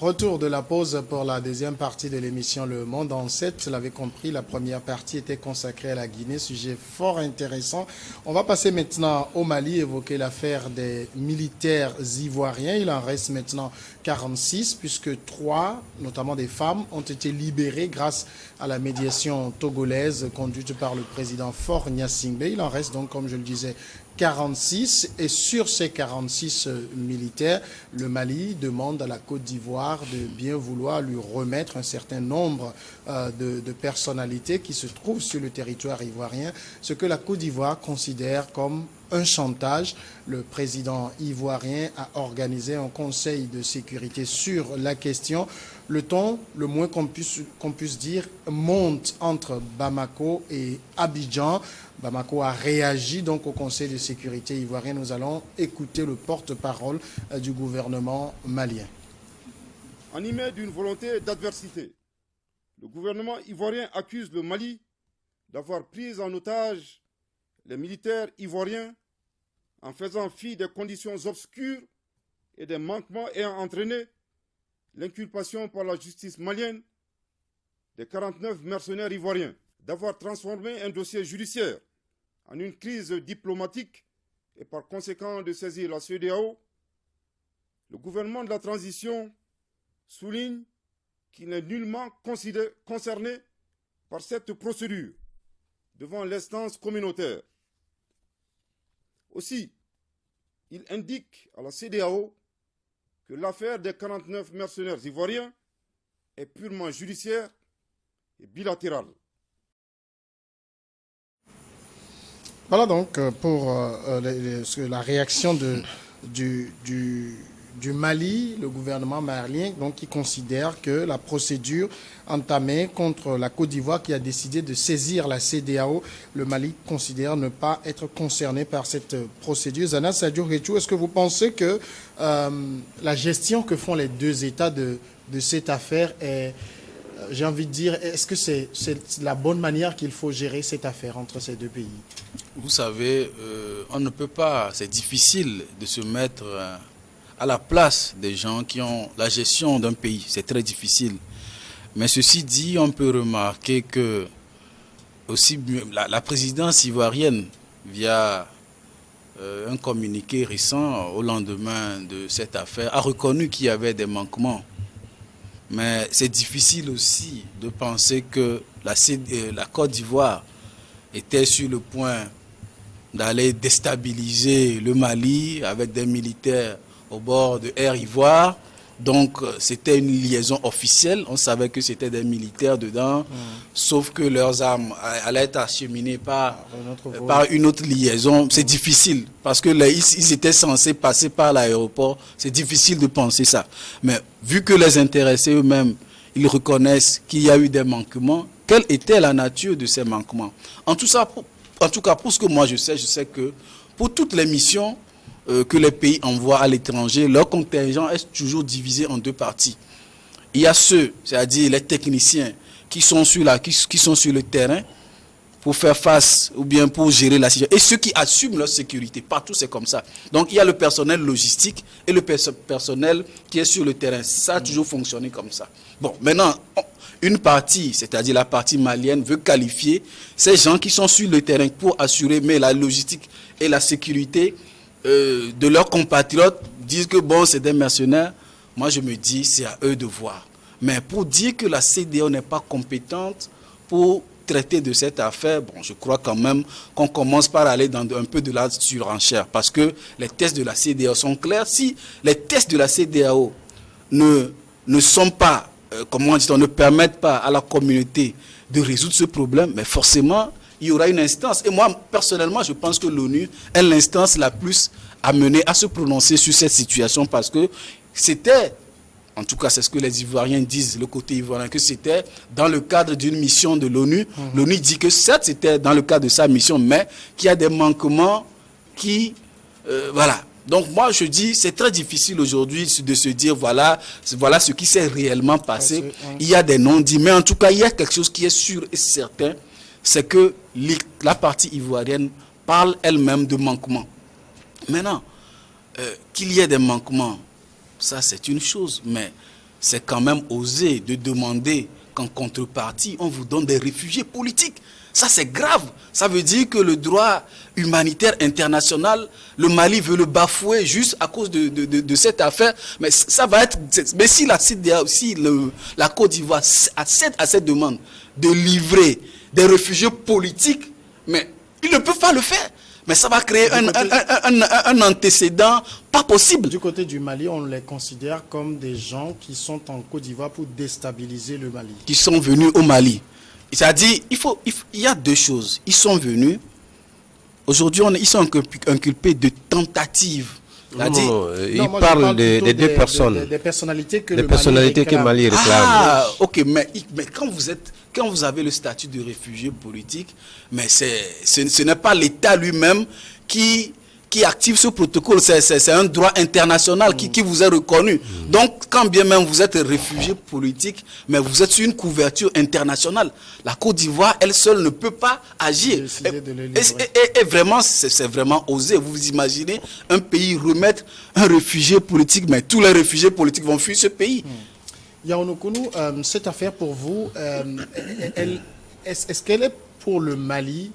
Retour de la pause pour la deuxième partie de l'émission Le Monde en 7. Vous l'avez compris, la première partie était consacrée à la Guinée, sujet fort intéressant. On va passer maintenant au Mali, évoquer l'affaire des militaires ivoiriens. Il en reste maintenant 46, puisque 3, notamment des femmes, ont été libérées grâce à la médiation togolaise conduite par le président Faure Gnassingbé. Il en reste donc, comme je le disais, 46, et sur ces 46 militaires, le Mali demande à la Côte d'Ivoire de bien vouloir lui remettre un certain nombre de personnalités qui se trouvent sur le territoire ivoirien, ce que la Côte d'Ivoire considère comme un chantage. Le président ivoirien a organisé un conseil de sécurité sur la question. Le ton, le moins qu'on puisse dire, monte entre Bamako et Abidjan. Bamako a réagi donc au Conseil de sécurité ivoirien. Nous allons écouter le porte-parole du gouvernement malien. Animé d'une volonté d'adversité, le gouvernement ivoirien accuse le Mali d'avoir pris en otage les militaires ivoiriens en faisant fi des conditions obscures et des manquements ayant entraîné l'inculpation par la justice malienne des 49 mercenaires ivoiriens, d'avoir transformé un dossier judiciaire en une crise diplomatique et par conséquent de saisir la CEDEAO. Le gouvernement de la transition souligne qu'il n'est nullement concerné par cette procédure devant l'instance communautaire. Aussi, il indique à la CEDEAO que l'affaire des 49 mercenaires ivoiriens est purement judiciaire et bilatérale. Voilà donc pour la réaction du Mali, le gouvernement malien, donc, qui considère que la procédure entamée contre la Côte d'Ivoire qui a décidé de saisir la CEDEAO, le Mali considère ne pas être concerné par cette procédure. Zana Sadio Réchou, est-ce que vous pensez que la gestion que font les deux États de cette affaire est, j'ai envie de dire, est-ce que c'est la bonne manière qu'il faut gérer cette affaire entre ces deux pays? Vous savez, on ne peut pas, c'est difficile de se mettre à la place des gens qui ont la gestion d'un pays. C'est très difficile. Mais ceci dit, on peut remarquer que aussi la présidence ivoirienne, via un communiqué récent au lendemain de cette affaire, a reconnu qu'il y avait des manquements. Mais c'est difficile aussi de penser que la Côte d'Ivoire était sur le point d'aller déstabiliser le Mali avec des militaires au bord de Air Ivoire. Donc c'était une liaison officielle, on savait que c'était des militaires dedans, sauf que leurs armes allaient être acheminées par une autre liaison. C'est difficile, parce que ils étaient censés passer par l'aéroport, c'est difficile de penser ça. Mais vu que les intéressés eux-mêmes, ils reconnaissent qu'il y a eu des manquements, quelle était la nature de ces manquements? En tout cas, pour ce que moi je sais que pour toutes les missions que les pays envoient à l'étranger, leur contingent est toujours divisé en deux parties. Il y a ceux, c'est-à-dire les techniciens, qui sont sur le terrain pour faire face ou bien pour gérer la situation, et ceux qui assument leur sécurité. Partout, c'est comme ça. Donc, il y a le personnel logistique et le personnel qui est sur le terrain. Ça a toujours fonctionné comme ça. Bon, maintenant, une partie, c'est-à-dire la partie malienne, veut qualifier ces gens qui sont sur le terrain pour assurer la logistique et la sécurité de leurs compatriotes, disent que bon, c'est des mercenaires. Moi, je me dis, c'est à eux de voir. Mais pour dire que la CEDEAO n'est pas compétente pour traiter de cette affaire, bon, je crois quand même qu'on commence par aller dans un peu de la surenchère, parce que les tests de la CEDEAO sont clairs. Si les tests de la CEDEAO ne sont pas, ne permettent pas à la communauté de résoudre ce problème, mais forcément, il y aura une instance. Et moi, personnellement, je pense que l'ONU est l'instance la plus amenée à se prononcer sur cette situation, parce que c'était, en tout cas c'est ce que les Ivoiriens disent, le côté ivoirien, que c'était dans le cadre d'une mission de l'ONU. L'ONU dit que certes c'était dans le cadre de sa mission, mais qu'il y a des manquements qui... voilà. Donc moi je dis, c'est très difficile aujourd'hui de se dire voilà ce qui s'est réellement passé. Il y a des non-dits, mais en tout cas il y a quelque chose qui est sûr et certain, c'est que la partie ivoirienne parle elle-même de manquements. Maintenant, qu'il y ait des manquements, ça c'est une chose, mais c'est quand même osé de demander qu'en contrepartie, on vous donne des réfugiés politiques. Ça, c'est grave. Ça veut dire que le droit humanitaire international, le Mali veut le bafouer juste à cause de cette affaire. Mais ça va être... Mais si la Côte d'Ivoire accède à cette demande de livrer des réfugiés politiques, mais ils ne peuvent pas le faire. Mais ça va créer un antécédent pas possible. Du côté du Mali, on les considère comme des gens qui sont en Côte d'Ivoire pour déstabiliser le Mali. Qui sont venus au Mali. C'est-à-dire, il y a deux choses. Ils sont venus, aujourd'hui, ils sont inculpés de tentative. Non, il parle des deux personnes. Des personnalités que le Mali réclame. Ah, ok, mais quand vous avez le statut de réfugié politique, mais ce n'est pas l'État lui-même qui active ce protocole, c'est un droit international qui vous est reconnu. Donc, quand bien même vous êtes réfugié politique, mais vous êtes sur une couverture internationale, la Côte d'Ivoire, elle seule ne peut pas agir. Et vraiment, c'est vraiment osé. Vous imaginez un pays remettre un réfugié politique, mais tous les réfugiés politiques vont fuir ce pays. Yaounoukoulou, cette affaire pour vous, est-ce qu'elle est pour le Mali,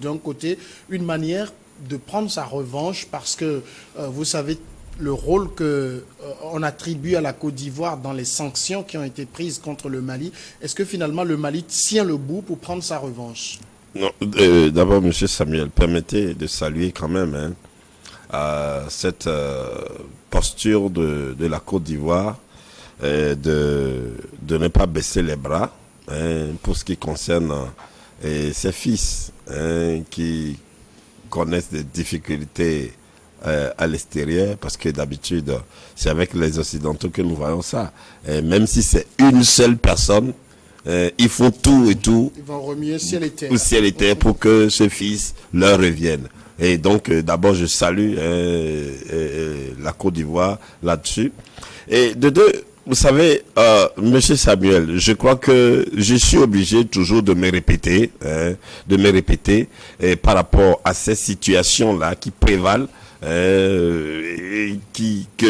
d'un côté, une manière de prendre sa revanche parce que vous savez le rôle qu'on attribue à la Côte d'Ivoire dans les sanctions qui ont été prises contre le Mali. Est-ce que finalement le Mali tient le bout pour prendre sa revanche? Non, d'abord, M. Samuel, permettez de saluer quand même cette posture de la Côte d'Ivoire de ne pas baisser les bras pour ce qui concerne ses fils qui connaissent des difficultés à l'extérieur, parce que d'habitude, c'est avec les Occidentaux que nous voyons ça. Même si c'est une seule personne, ils font tout et tout. Ils vont remuer ciel et terre. Ciel et terre pour que ce fils leur revienne. Et donc, d'abord, je salue la Côte d'Ivoire là-dessus. Et de deux, vous savez, Monsieur Samuel, je crois que je suis obligé toujours de me répéter, par rapport à ces situations-là qui prévalent, que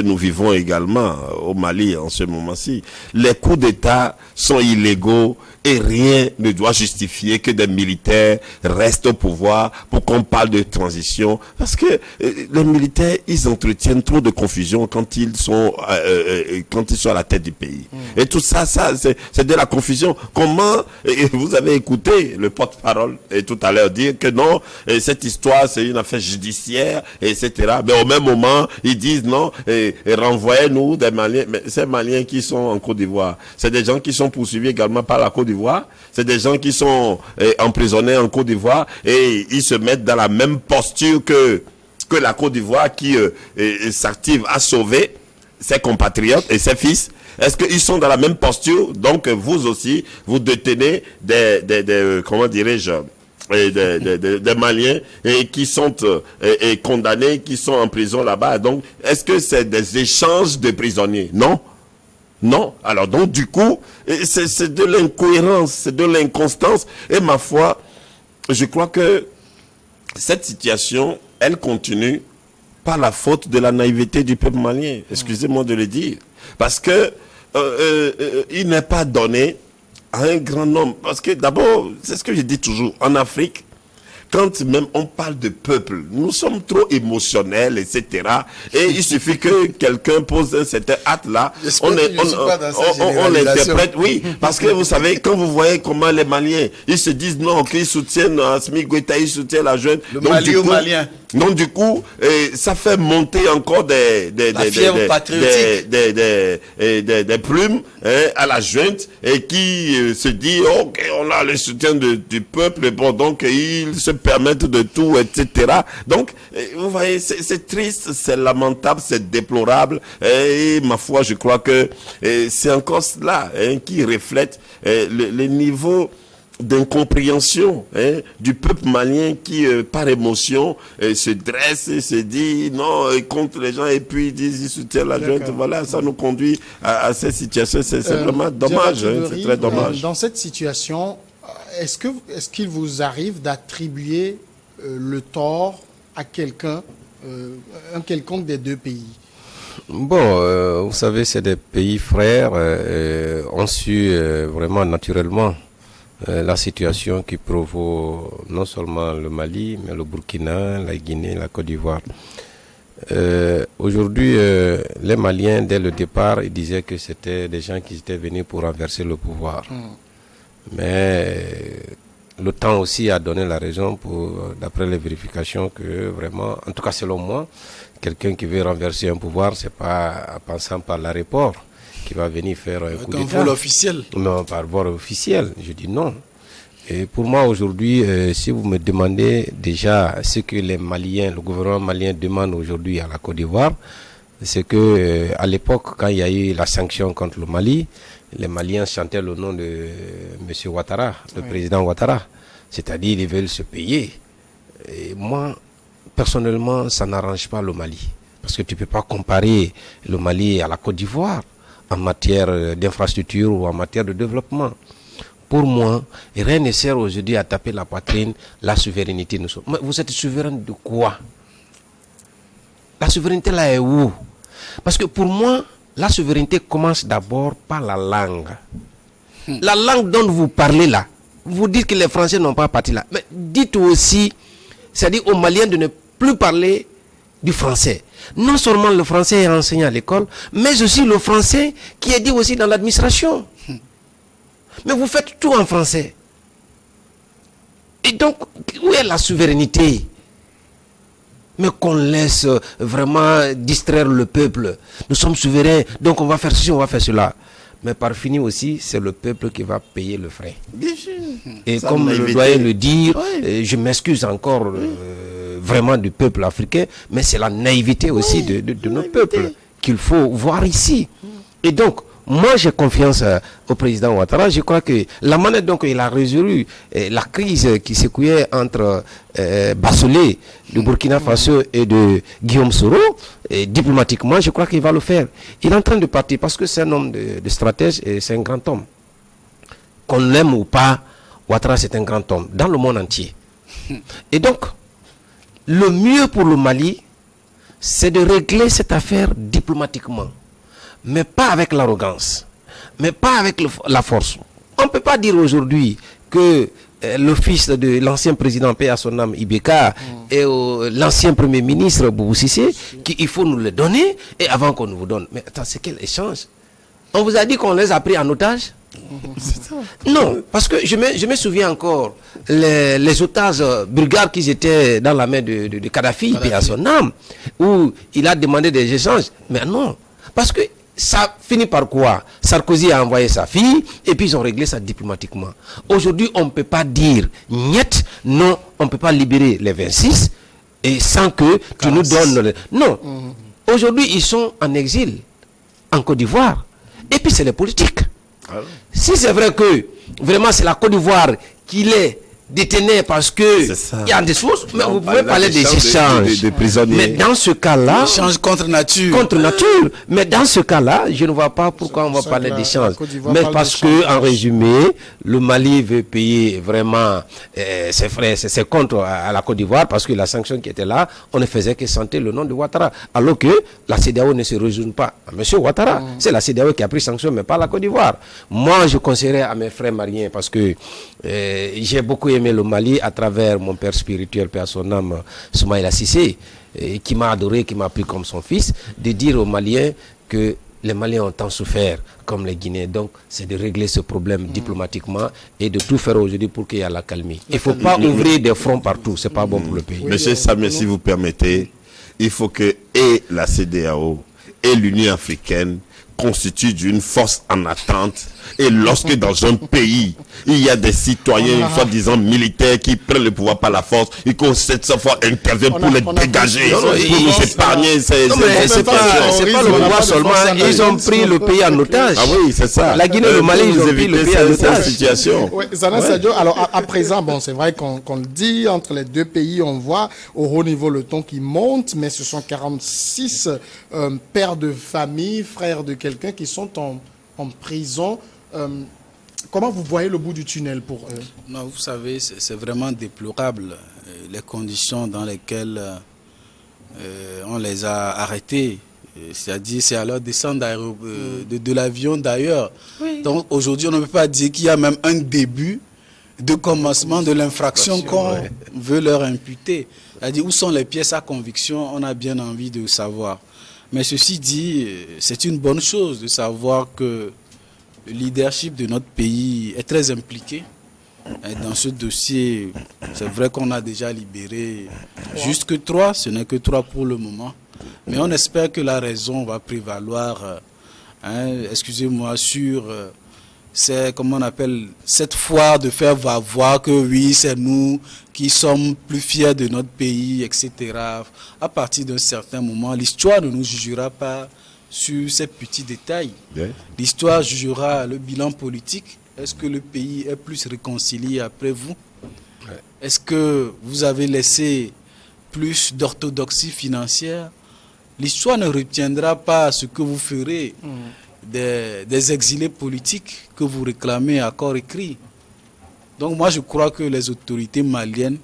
nous vivons également au Mali en ce moment-ci. Les coups d'État sont illégaux et rien ne doit justifier que des militaires restent au pouvoir pour qu'on parle de transition. Parce que les militaires, ils entretiennent trop de confusion quand ils sont à la tête du pays. Et tout ça, c'est de la confusion. Comment, vous avez écouté le porte-parole tout à l'heure dire que non, cette histoire, c'est une affaire judiciaire, etc. Mais au même moment, ils disent non, renvoyez-nous des Maliens. Mais ces Maliens qui sont en Côte d'Ivoire, c'est des gens qui sont poursuivis également par la Côte d'Ivoire. C'est des gens qui sont emprisonnés en Côte d'Ivoire et ils se mettent dans la même posture que la Côte d'Ivoire qui s'active à sauver ses compatriotes et ses fils. Est-ce qu'ils sont dans la même posture? Donc vous aussi, vous détenez des comment dirais-je, des Maliens qui sont condamnés, qui sont en prison là-bas. Donc, est-ce que c'est des échanges de prisonniers? Non. Non. Alors donc, du coup, c'est de l'incohérence, c'est de l'inconstance. Et ma foi, je crois que cette situation, elle continue par la faute de la naïveté du peuple malien. Excusez-moi de le dire. Parce que il n'est pas donné à un grand nombre. Parce que d'abord, c'est ce que je dis toujours, en Afrique, quand même on parle de peuple, nous sommes trop émotionnels, etc. Et il suffit que quelqu'un pose un certain acte-là, on l'interprète, oui. Parce que vous savez, quand vous voyez comment les Maliens, ils se disent non, qu'ils soutiennent Assimi Goïta, ils soutiennent la jeune. Le Mali aux Maliens. Donc du coup, ça fait monter encore des plumes à la junte et qui se dit ok, on a le soutien du peuple, bon, donc ils se permettent de tout, etc. Donc vous voyez, c'est triste, c'est lamentable, c'est déplorable et ma foi, je crois que c'est encore cela qui reflète le niveau d'incompréhension du peuple malien qui, par émotion, se dresse et se dit non contre les gens et puis ils disent ils soutiennent la junte. Voilà, ça nous conduit à cette situation. C'est vraiment dommage, c'est très dommage. Dans cette situation, est-ce qu'il vous arrive d'attribuer le tort à quelqu'un, un quelconque des deux pays? Bon, vous savez, c'est des pays frères, ont su vraiment naturellement la situation qui provoque non seulement le Mali, mais le Burkina, la Guinée, la Côte d'Ivoire. Aujourd'hui, les Maliens, dès le départ, ils disaient que c'était des gens qui étaient venus pour renverser le pouvoir. Mais le temps aussi a donné la raison, d'après les vérifications, que vraiment, en tout cas selon moi, quelqu'un qui veut renverser un pouvoir, c'est pas en passant par l'aéroport qui va venir faire un coup d'État. Un vol officiel. Non, par vol officiel. Je dis non. Et pour moi aujourd'hui, si vous me demandez déjà ce que les Maliens, le gouvernement malien demande aujourd'hui à la Côte d'Ivoire, c'est que à l'époque, quand il y a eu la sanction contre le Mali, les Maliens chantaient le nom de M. Ouattara, le président Ouattara. C'est-à-dire ils veulent se payer. Et moi, personnellement, ça n'arrange pas le Mali. Parce que tu ne peux pas comparer le Mali à la Côte d'Ivoire en matière d'infrastructure ou en matière de développement. Pour moi, rien ne sert aujourd'hui à taper la poitrine, la souveraineté. Vous êtes souverain de quoi? La souveraineté là est où? Parce que pour moi, la souveraineté commence d'abord par la langue. La langue dont vous parlez là, vous dites que les Français n'ont pas parti là. Mais dites aussi, c'est-à-dire aux Maliens de ne plus parler du français. Non seulement le français est enseigné à l'école, mais aussi le français qui est dit aussi dans l'administration. Mais vous faites tout en français. Et donc, où est la souveraineté? Mais qu'on laisse vraiment distraire le peuple. Nous sommes souverains, donc on va faire ceci, on va faire cela. Mais par fini aussi, c'est le peuple qui va payer le frais. Bien sûr. Et comme je dois le dire, je m'excuse encore vraiment du peuple africain, mais c'est la naïveté aussi de nos peuples qu'il faut voir ici. Et donc, moi j'ai confiance au président Ouattara. Je crois que la manière dont il a résolu la crise qui s'écoulait entre Bassolé de Burkina Faso et de Guillaume Soro, diplomatiquement, je crois qu'il va le faire. Il est en train de partir parce que c'est un homme de stratège et c'est un grand homme. Qu'on l'aime ou pas, Ouattara c'est un grand homme dans le monde entier. Et donc, le mieux pour le Mali, c'est de régler cette affaire diplomatiquement. Mais pas avec l'arrogance, mais pas avec la force. On ne peut pas dire aujourd'hui que le fils de l'ancien président paix à son âme Ibeka et l'ancien premier ministre Boubou Cissé, qu'il faut nous le donner et avant qu'on nous vous donne. Mais attends, c'est quel échange? On vous a dit qu'on les a pris en otage? Non, parce que je me souviens encore les otages bulgares qui étaient dans la main de Kadhafi, paix à son âme, où il a demandé des échanges. Mais non, parce que ça finit par quoi? Sarkozy a envoyé sa fille et puis ils ont réglé ça diplomatiquement. Aujourd'hui, on ne peut pas dire niet, non, on ne peut pas libérer les 26 et sans que tu nous donnes... Non, aujourd'hui, ils sont en exil en Côte d'Ivoire et puis c'est les politiques. Si c'est vrai que vraiment c'est la Côte d'Ivoire qui les détenait parce que il y a des choses, mais vous pouvez parler des échanges. Mais dans ce cas-là, échange contre nature. Contre nature. Mais dans ce cas-là, je ne vois pas pourquoi on va parler d'échange. Mais parce que, en résumé, le Mali veut payer vraiment ses frais, ses comptes à la Côte d'Ivoire parce que la sanction qui était là, on ne faisait que sentir le nom de Ouattara. Alors que la CEDEAO ne se résume pas à M. Ouattara. C'est la CEDEAO qui a pris sanction, mais pas la Côte d'Ivoire. Moi, je conseillerais à mes frères maliens parce que j'ai beaucoup aimé le Mali à travers mon père spirituel, paix à son âme, Soumaïla Cissé, qui m'a adoré, qui m'a pris comme son fils, de dire aux Maliens que les Maliens ont tant souffert comme les Guinéens. Donc, c'est de régler ce problème diplomatiquement et de tout faire aujourd'hui pour qu'il y ait la calmie. Il ne faut pas ouvrir des fronts partout, ce n'est pas bon pour le pays. Monsieur Samé, si vous permettez, il faut que et la CEDEAO et l'Union africaine constituent une force en attente. Et lorsque dans un pays, il y a des citoyens, soi-disant militaires, qui prennent le pouvoir par la force, et qu'on cette fois intervient pour les dégager, pour nous épargner ces c'est pas le pouvoir seulement, ils ont pris le pays en otage. Ah oui, c'est ça. La Guinée et le Mali, ils ont pris le pays en otage. Situation. Oui, Zana Sadio, alors à présent, bon, c'est vrai qu'on le dit, entre les deux pays, on voit au haut niveau le ton qui monte, mais ce sont 46 pères de famille, frères de quelqu'un qui sont en prison. Comment vous voyez le bout du tunnel pour eux? Non, vous savez, c'est vraiment déplorable les conditions dans lesquelles on les a arrêtés c'est-à-dire c'est à leur descente de l'avion d'ailleurs. Oui. Donc aujourd'hui, on ne peut pas dire qu'il y a même un début de commencement de l'infraction qu'on veut leur imputer. C'est-à-dire où sont les pièces à conviction, on a bien envie de savoir. Mais ceci dit, c'est une bonne chose de savoir que le leadership de notre pays est très impliqué. Et dans ce dossier, c'est vrai qu'on a déjà libéré juste que 3, ce n'est que 3 pour le moment. Mais on espère que la raison va prévaloir, excusez-moi, sur comment on appelle, cette foire de faire voir que oui, c'est nous qui sommes plus fiers de notre pays, etc. À partir d'un certain moment, l'histoire ne nous jugera pas sur ces petits détails. L'histoire jugera le bilan politique. Est-ce que le pays est plus réconcilié après vous? Est-ce que vous avez laissé plus d'orthodoxie financière? L'histoire ne retiendra pas ce que vous ferez des exilés politiques que vous réclamez à corps écrit. Donc moi je crois que les autorités maliennes,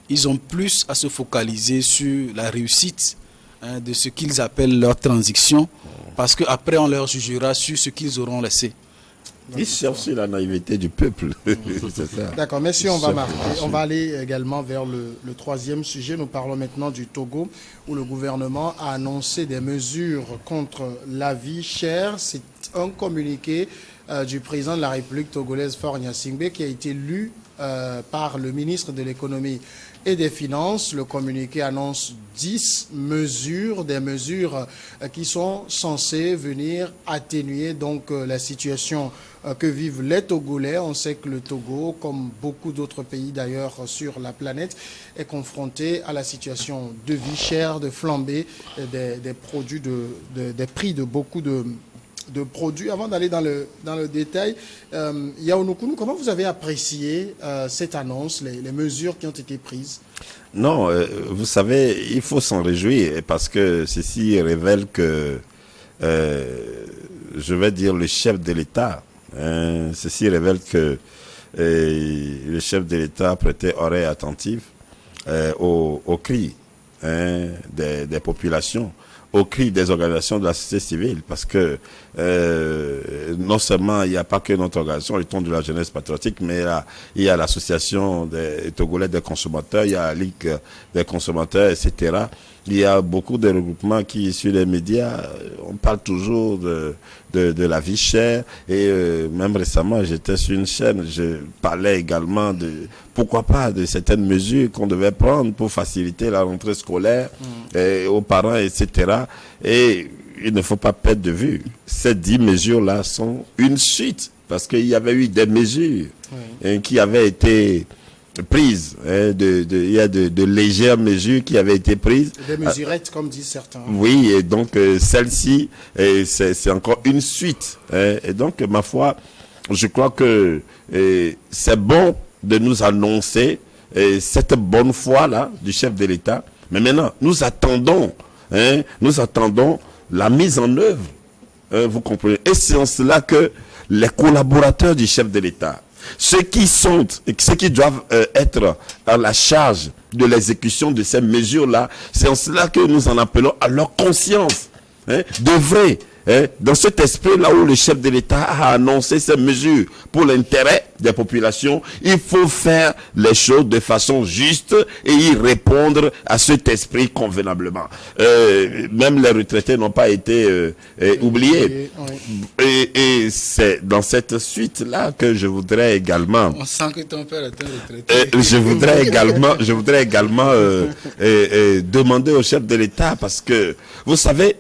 ils ont plus à se focaliser sur la réussite de ce qu'ils appellent leur transition, parce qu'après on leur jugera sur ce qu'ils auront laissé. Ils cherchent la naïveté du peuple. D'accord, merci, on va marquer. On va aller également vers le troisième sujet. Nous parlons maintenant du Togo, où le gouvernement a annoncé des mesures contre la vie chère. C'est un communiqué du président de la République togolaise, Faure Gnassingbé, qui a été lu par le ministre de l'économie et des Finances. Le communiqué annonce 10 mesures, des mesures qui sont censées venir atténuer donc la situation que vivent les Togolais. On sait que le Togo, comme beaucoup d'autres pays d'ailleurs sur la planète, est confronté à la situation de vie chère, de flambée des produits, des prix de beaucoup de produits. Avant d'aller dans le détail, Yao Nukunu, comment vous avez apprécié cette annonce, les mesures qui ont été prises? Non, vous savez, il faut s'en réjouir parce que ceci révèle que, je vais dire, le chef de l'État, ceci révèle que le chef de l'État prêtait oreille attentive aux cris des populations, aux cris des organisations de la société civile, parce que non seulement il n'y a pas que notre organisation, le ton de la jeunesse patriotique, mais il y a l'association des Togolais des consommateurs, il y a la Ligue des consommateurs, etc. Il y a beaucoup de regroupements qui, sur les médias, on parle toujours de la vie chère. Et même récemment, j'étais sur une chaîne, je parlais également pourquoi pas, de certaines mesures qu'on devait prendre pour faciliter la rentrée scolaire aux parents, etc. Et il ne faut pas perdre de vue. Ces 10 mesures-là sont une suite, parce qu'il y avait eu des mesures qui avaient été prises, il y a de légères mesures qui avaient été prises. Des mesurettes, comme disent certains. Oui, et donc celle-ci, c'est encore une suite. Et donc, ma foi, je crois que c'est bon de nous annoncer cette bonne foi-là du chef de l'État. Mais maintenant, nous attendons la mise en œuvre. Vous comprenez? Et c'est en cela que les collaborateurs du chef de l'État, ceux qui doivent être à la charge de l'exécution de ces mesures-là, c'est en cela que nous en appelons à leur conscience, d'œuvrer dans cet esprit là où le chef de l'État a annoncé ces mesures pour l'intérêt des populations. Il faut faire les choses de façon juste et y répondre à cet esprit convenablement. Même les retraités n'ont pas été oubliés. Et c'est dans cette suite là que je voudrais également. On sent que ton père est un retraité. Je voudrais également demander au chef de l'État, parce que vous savez,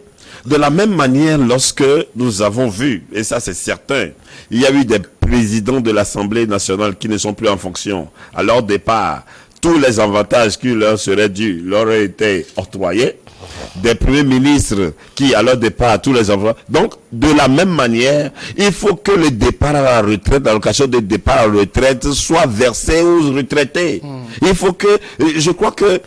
de la même manière, lorsque nous avons vu, et ça c'est certain, il y a eu des présidents de l'Assemblée nationale qui ne sont plus en fonction. À leur départ, tous les avantages qui leur seraient dus leur ont été octroyés. Des premiers ministres qui, à leur départ, tous les avantages. Donc, de la même manière, il faut que le départ à la retraite, l'allocation de départ à la retraite soit versée aux retraités. Il faut que, je crois que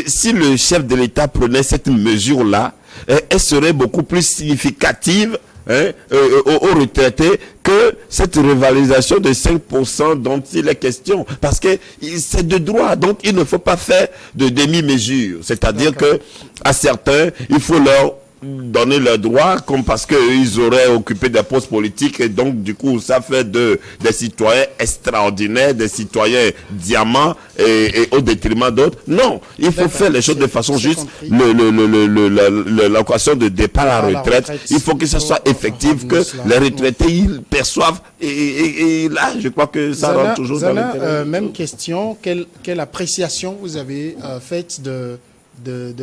si le chef de l'État prenait cette mesure-là, elle serait beaucoup plus significative aux retraités que cette revalorisation de 5% dont il est question. Parce que c'est de droit, donc il ne faut pas faire de demi-mesure. C'est-à-dire que à certains, il faut leur donner leurs droits comme parce qu'ils auraient occupé des postes politiques et donc du coup ça fait des citoyens extraordinaires, des citoyens diamants et au détriment d'autres. Non, il faut faire les choses de façon juste. L'allocation de départ à la retraite, il faut que ça soit effectif, que les retraités ils perçoivent et là je crois que ça rentre toujours dans l'intérêt. Même question, quelle appréciation vous avez faite de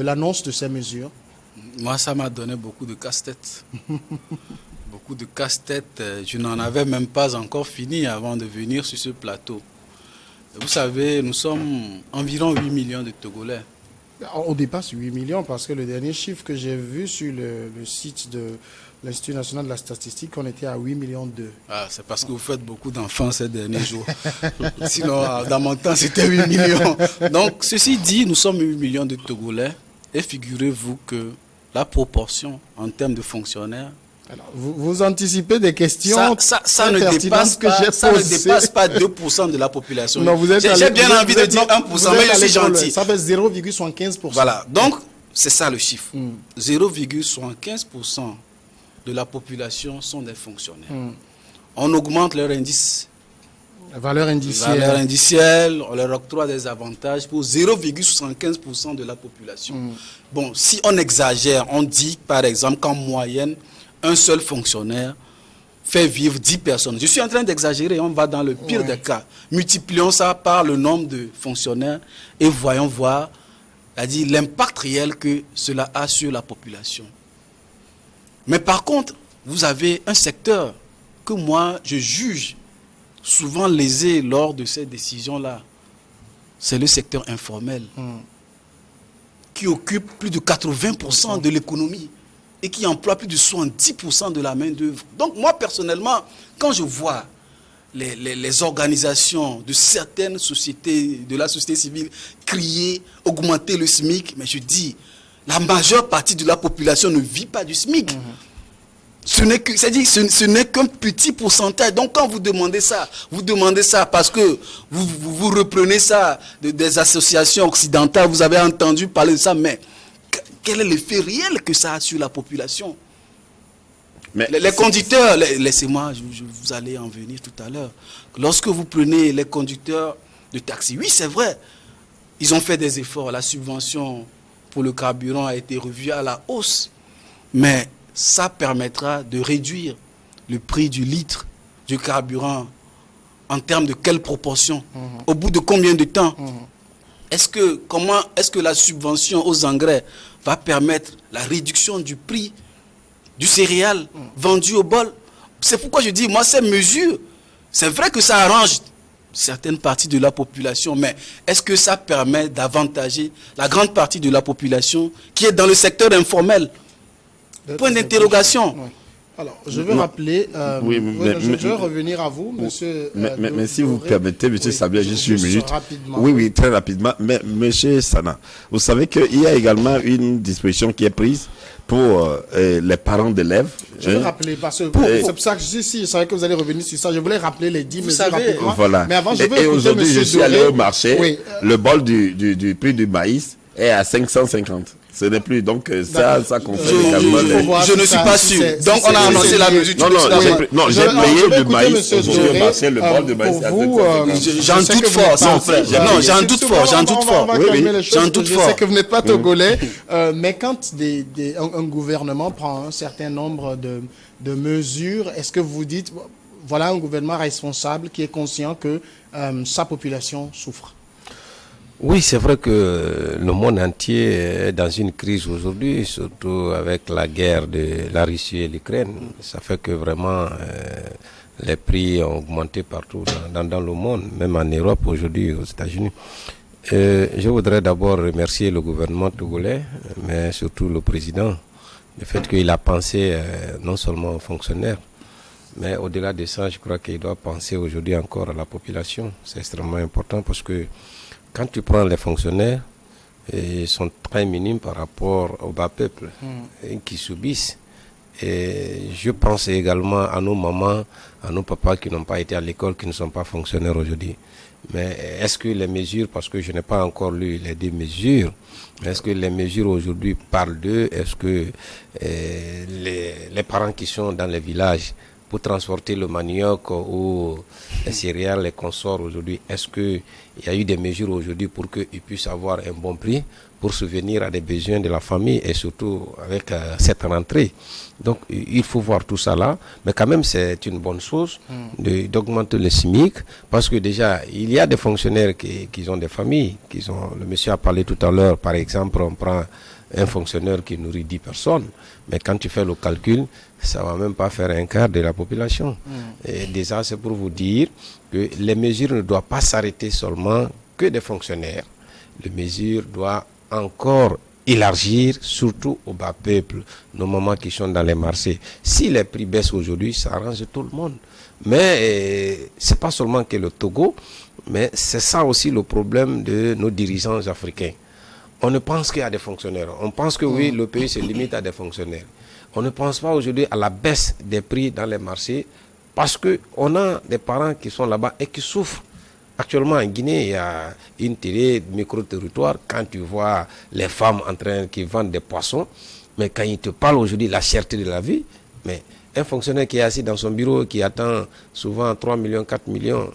l'annonce de ces mesures? Moi, ça m'a donné beaucoup de casse-tête. Beaucoup de casse-tête. Je n'en avais même pas encore fini avant de venir sur ce plateau. Et vous savez, nous sommes environ 8 millions de Togolais. On dépasse 8 millions parce que le dernier chiffre que j'ai vu sur le site de l'Institut national de la statistique, on était à 8 millions 2. Ah, c'est parce que vous faites beaucoup d'enfants ces derniers jours. Sinon, dans mon temps, c'était 8 millions. Donc, ceci dit, nous sommes 8 millions de Togolais. Et figurez-vous que la proportion en termes de fonctionnaires. Alors, vous anticipez des questions. Ça ne dépasse pas 2% de la population. Non, j'ai bien envie de dire 1%, mais je suis gentil. Ça fait 0,75%. Voilà, donc c'est ça le chiffre. 0,75% de la population sont des fonctionnaires. On augmente leur indice. La valeur indicielle. On leur octroie des avantages pour 0,75% de la population. Bon, si on exagère, on dit par exemple qu'en moyenne, un seul fonctionnaire fait vivre 10 personnes. Je suis en train d'exagérer, on va dans le pire des cas. Multiplions ça par le nombre de fonctionnaires et voyons voir l'impact réel que cela a sur la population. Mais par contre, vous avez un secteur que moi, je juge souvent lésé lors de ces décisions-là. C'est le secteur informel qui occupe plus de 80% de l'économie et qui emploie plus de 70% de la main-d'œuvre. Donc moi, personnellement, quand je vois les organisations de certaines sociétés, de la société civile, crier, augmenter le SMIC, mais je dis, la majeure partie de la population ne vit pas du SMIC. Ce n'est qu'un petit pourcentage. Donc quand vous demandez ça parce que vous reprenez ça des associations occidentales, vous avez entendu parler de ça, mais quel est l'effet réel que ça a sur la population? Mais les conducteurs, laissez-moi, vous allez en venir tout à l'heure. Lorsque vous prenez les conducteurs de taxi, oui c'est vrai, ils ont fait des efforts, la subvention pour le carburant a été revue à la hausse, mais ça permettra de réduire le prix du litre du carburant en termes de quelle proportion? Au bout de combien de temps? Est-ce que la subvention aux engrais va permettre la réduction du prix du céréal vendu au bol? C'est pourquoi je dis, moi, ces mesures, c'est vrai que ça arrange certaines parties de la population, mais est-ce que ça permet d'avantager la grande partie de la population qui est dans le secteur informel? Point d'interrogation. Oui. Alors, je veux rappeler, je veux revenir à vous, monsieur. Mais si vous permettez, monsieur Sabia, juste une minute. Oui, très rapidement. Mais monsieur Sana, vous savez qu'il y a également une disposition qui est prise pour les parents d'élèves. Je veux rappeler, parce que c'est pour ça que je savais que vous allez revenir sur ça. Je voulais rappeler les 10 mesures rapidement. Voilà. Mais avant, je veux et aujourd'hui, je suis allé au marché. Oui. Le bol du prix du maïs est à 550. Ce n'est plus, donc ça concerne également je ne suis pas sûr. Donc on a annoncé la mesure. Non, j'ai payé le maïs aujourd'hui au marché, le bol de maïs à 550. J'en doute fort, mon frère. Non, j'en doute fort. J'en doute fort. Je sais que vous n'êtes pas togolais, mais quand un gouvernement prend un certain nombre de mesures, est-ce que vous dites, voilà un gouvernement responsable qui est conscient que sa population souffre? Oui, c'est vrai que le monde entier est dans une crise aujourd'hui, surtout avec la guerre de la Russie et l'Ukraine. Ça fait que vraiment les prix ont augmenté partout dans le monde, même en Europe aujourd'hui, aux États-Unis. Je voudrais d'abord remercier le gouvernement togolais, mais surtout le président, le fait qu'il a pensé non seulement aux fonctionnaires, mais au-delà de ça, je crois qu'il doit penser aujourd'hui encore à la population. C'est extrêmement important parce que quand tu prends les fonctionnaires, ils sont très minimes par rapport au bas peuple qui subissent. Et je pense également à nos mamans, à nos papas qui n'ont pas été à l'école, qui ne sont pas fonctionnaires aujourd'hui. Mais est-ce que les mesures, parce que je n'ai pas encore lu les 2 mesures, est-ce que les mesures aujourd'hui parlent d'eux? Est-ce que les parents qui sont dans les villages pour transporter le manioc ou les céréales, les consorts aujourd'hui, est-ce qu'il y a eu des mesures aujourd'hui pour qu'ils puissent avoir un bon prix pour subvenir à des besoins de la famille et surtout avec cette rentrée? Donc il faut voir tout ça là, mais quand même c'est une bonne chose d'augmenter le SMIC, parce que déjà il y a des fonctionnaires qui ont des familles, le monsieur a parlé tout à l'heure, par exemple on prend un fonctionnaire qui nourrit 10 personnes, mais quand tu fais le calcul, ça va même pas faire un quart de la population. Et déjà c'est pour vous dire que les mesures ne doivent pas s'arrêter seulement que des fonctionnaires. Les mesures doivent encore élargir, surtout au bas peuple, nos mamans qui sont dans les marchés. Si les prix baissent aujourd'hui, ça arrange tout le monde. Mais c'est pas seulement que le Togo, mais c'est ça aussi le problème de nos dirigeants africains. On ne pense qu'il y a des fonctionnaires. On pense que oui, le pays se limite à des fonctionnaires. On ne pense pas aujourd'hui à la baisse des prix dans les marchés, parce qu'on a des parents qui sont là-bas et qui souffrent. Actuellement en Guinée, il y a une télé micro-territoire. Quand tu vois les femmes qui vendent des poissons, mais quand ils te parlent aujourd'hui de la cherté de la vie, mais un fonctionnaire qui est assis dans son bureau, qui attend souvent 3 millions, 4 millions,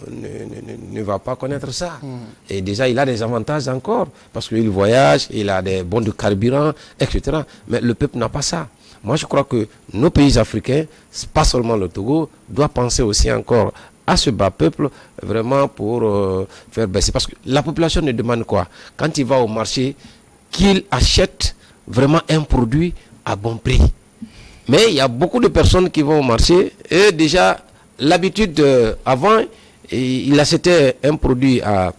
ne va pas connaître ça. Et déjà, il a des avantages encore, parce qu'il voyage, il a des bons de carburant, etc. Mais le peuple n'a pas ça. Moi, je crois que nos pays africains, pas seulement le Togo, doivent penser aussi encore à ce bas peuple, vraiment pour faire baisser. Parce que la population ne demande quoi? Quand il va au marché, qu'il achète vraiment un produit à bon prix. Mais il y a beaucoup de personnes qui vont au marché et déjà, l'habitude avant, il achetait un produit à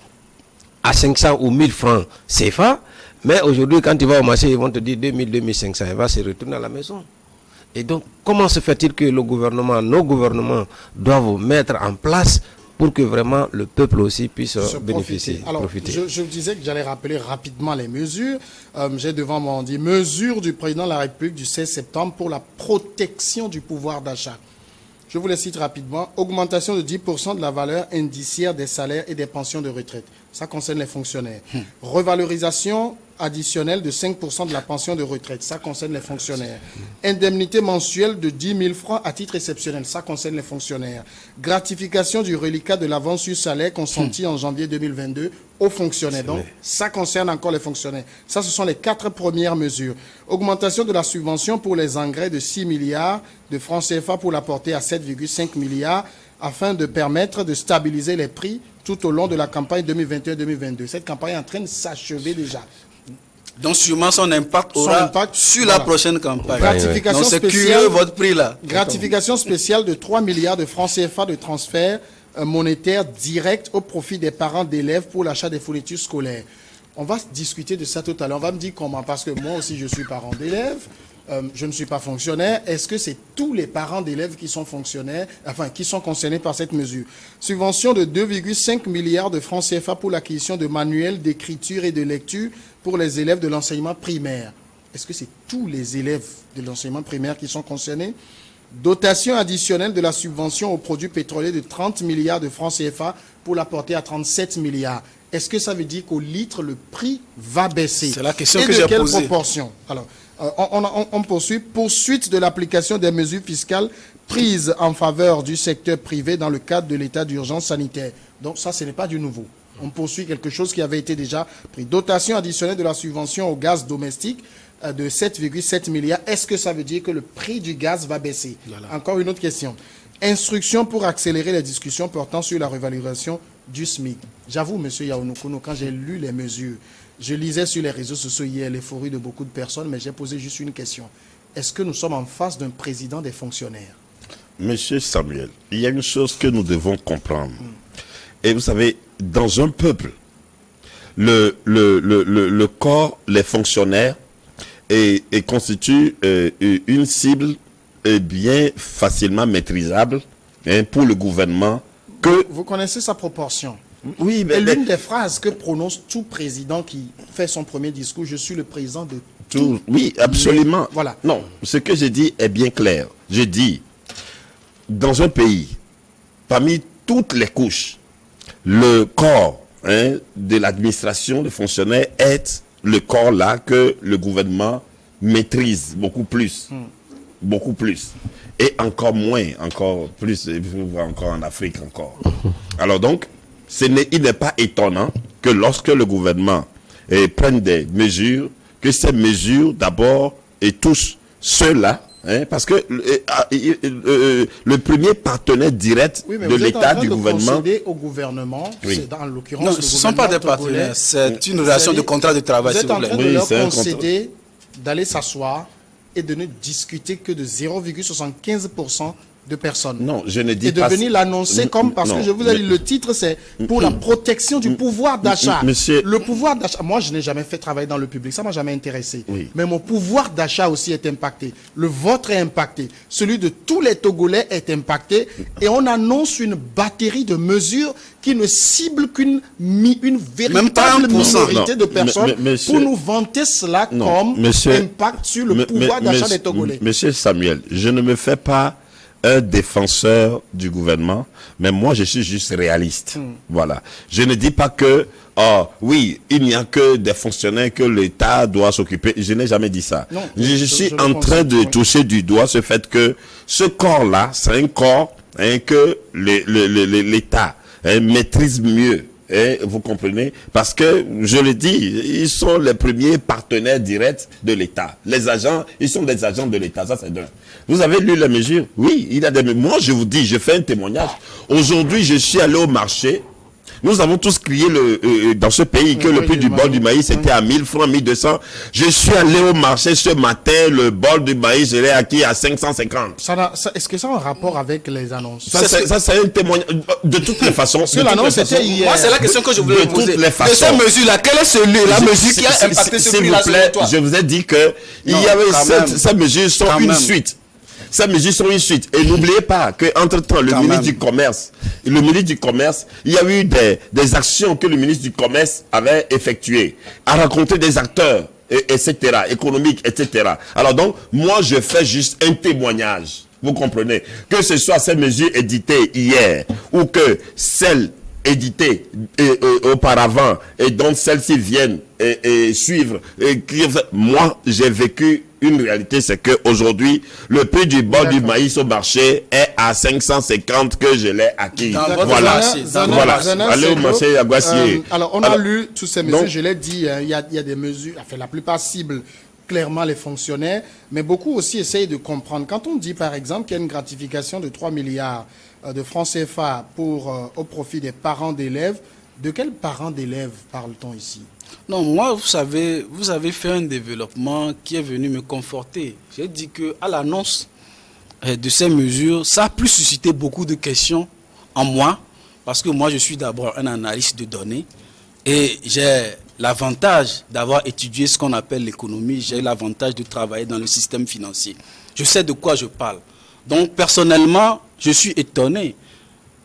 500 ou 1000 francs CFA, mais aujourd'hui, quand il va au marché, ils vont te dire 2000, 2500, il va se retourner à la maison. Et donc, comment se fait-il que nos gouvernements doivent mettre en place pour que vraiment le peuple aussi puisse bénéficier, profiter? Je disais que j'allais rappeler rapidement les mesures. J'ai devant moi, on dit, mesures du président de la République du 16 septembre pour la protection du pouvoir d'achat. Je vous les cite rapidement. Augmentation de 10% de la valeur indiciaire des salaires et des pensions de retraite. Ça concerne les fonctionnaires. Revalorisation additionnelle de 5% de la pension de retraite. Ça concerne les fonctionnaires. Indemnité mensuelle de 10 000 francs à titre exceptionnel. Ça concerne les fonctionnaires. Gratification du reliquat de l'avance sur salaire consenti en janvier 2022 aux fonctionnaires. Donc, ça concerne encore les fonctionnaires. Ça, ce sont les 4 premières mesures. Augmentation de la subvention pour les engrais de 6 milliards de francs CFA pour la porter à 7,5 milliards afin de permettre de stabiliser les prix tout au long de la campagne 2021-2022. Cette campagne est en train de s'achever déjà. Donc sûrement son impact aura sur la prochaine campagne. Gratification donc c'est spéciale, curieux votre prix là. Gratification spéciale de 3 milliards de francs CFA de transfert monétaire direct au profit des parents d'élèves pour l'achat des fournitures scolaires. On va discuter de ça tout à l'heure. On va me dire comment, parce que moi aussi je suis parent d'élèves. Je ne suis pas fonctionnaire. Est-ce que c'est tous les parents d'élèves qui sont fonctionnaires, enfin, qui sont concernés par cette mesure? Subvention de 2,5 milliards de francs CFA pour l'acquisition de manuels d'écriture et de lecture pour les élèves de l'enseignement primaire. Est-ce que c'est tous les élèves de l'enseignement primaire qui sont concernés? Dotation additionnelle de la subvention aux produits pétroliers de 30 milliards de francs CFA pour la porter à 37 milliards. Est-ce que ça veut dire qu'au litre, le prix va baisser? C'est la question et que j'ai posée. de quelle proportion? Alors, on poursuit. Poursuite de l'application des mesures fiscales prises en faveur du secteur privé dans le cadre de l'état d'urgence sanitaire. Donc ça, ce n'est pas du nouveau. On poursuit quelque chose qui avait été déjà pris. Dotation additionnelle de la subvention au gaz domestique de 7,7 milliards. Est-ce que ça veut dire que le prix du gaz va baisser? Voilà. Encore une autre question. Instruction pour accélérer les discussions portant sur la revalorisation du SMIC. J'avoue, M. Yaounoukono, quand j'ai lu les mesures, je lisais sur les réseaux sociaux hier l'euphorie de beaucoup de personnes, mais j'ai posé juste une question. Est-ce que nous sommes en face d'un président des fonctionnaires? Monsieur Samuel, il y a une chose que nous devons comprendre. Et vous savez, dans un peuple, le corps, les fonctionnaires, constitue une cible bien facilement maîtrisable pour le gouvernement. Vous connaissez sa proportion? Oui, mais l'une des phrases que prononce tout président qui fait son premier discours, je suis le président de Oui, absolument. Voilà. Non, ce que je dis est bien clair. Je dis, dans un pays, parmi toutes les couches, le corps de l'administration, des fonctionnaires, est le corps là que le gouvernement maîtrise beaucoup plus. Beaucoup plus. Et encore moins, encore plus, encore en Afrique encore. Alors donc, il n'est pas étonnant que lorsque le gouvernement prenne des mesures, que ces mesures d'abord touchent ceux-là, parce que le premier partenaire direct de l'État, du gouvernement... Au gouvernement, oui. En l'occurrence... Non, ce ne sont pas des partenaires, c'est une relation de contrat de travail, s'il vous plaît. Vous êtes en train de leur concéder d'aller s'asseoir et de ne discuter que de 0,75% de personnes. Non, je ne dis pas... Et de venir l'annoncer comme... Parce que je vous ai dit, le titre, c'est pour la protection du pouvoir d'achat. Le pouvoir d'achat... Moi, je n'ai jamais fait travailler dans le public. Ça ne m'a jamais intéressé. Oui. Mais mon pouvoir d'achat aussi est impacté. Le vôtre est impacté. Celui de tous les Togolais est impacté. Et on annonce une batterie de mesures qui ne ciblent qu'une véritable minorité de personnes pour nous vanter cela comme impact sur le pouvoir d'achat des Togolais. Monsieur Samuel, je ne me fais pas un défenseur du gouvernement, mais moi je suis juste réaliste. Voilà. Je ne dis pas que oui, il n'y a que des fonctionnaires que l'État doit s'occuper. Je n'ai jamais dit ça. Non, je suis en train de toucher du doigt ce fait que ce corps-là, c'est un corps que l'État maîtrise mieux. Vous comprenez? Parce que, je le dis, ils sont les premiers partenaires directs de l'État. Les agents, ils sont des agents de l'État. Ça, c'est d'un. Vous avez lu les mesures? Oui, il y a des... Moi, je vous dis, je fais un témoignage. Aujourd'hui, je suis allé au marché. Nous avons tous crié dans ce pays que le prix du bol du maïs était à 1000 francs, 1200. Je suis allé au marché ce matin, le bol du maïs, je l'ai acquis à 550. Est-ce que ça a un rapport avec les annonces? Ça, c'est un témoignage. De toutes les façons. Parce que l'annonce c'était hier. Moi, c'est la question que je voulais poser. De cette mesure-là, quelle est la mesure qui a impacté ce prix-là selon toi? Je vous ai dit que il y avait ces mesures sont une suite. Ces mesures sont une suite. Et n'oubliez pas qu'entre-temps, le ministre du Commerce, il y a eu des actions que le ministre du Commerce avait effectuées, à rencontrer des acteurs, etc., économiques, etc. Alors donc, moi, je fais juste un témoignage. Vous comprenez? Que ce soit ces mesures éditées hier, ou que celles éditées auparavant, et dont celles-ci viennent suivre. Moi, j'ai vécu une réalité, c'est qu'aujourd'hui, le prix du bol du maïs au marché est à 550 que je l'ai acquis. Voilà. Allez au marché à Guassier. Alors, on a lu toutes ces mesures, je l'ai dit, il y a des mesures, enfin, la plupart ciblent clairement les fonctionnaires, mais beaucoup aussi essayent de comprendre. Quand on dit, par exemple, qu'il y a une gratification de 3 milliards de francs CFA au profit des parents d'élèves, de quels parents d'élèves parle-t-on ici? Non, moi, vous avez fait un développement qui est venu me conforter. J'ai dit qu'à l'annonce de ces mesures, ça a plus suscité beaucoup de questions en moi, parce que moi, je suis d'abord un analyste de données, et j'ai l'avantage d'avoir étudié ce qu'on appelle l'économie, j'ai l'avantage de travailler dans le système financier. Je sais de quoi je parle. Donc, personnellement, je suis étonné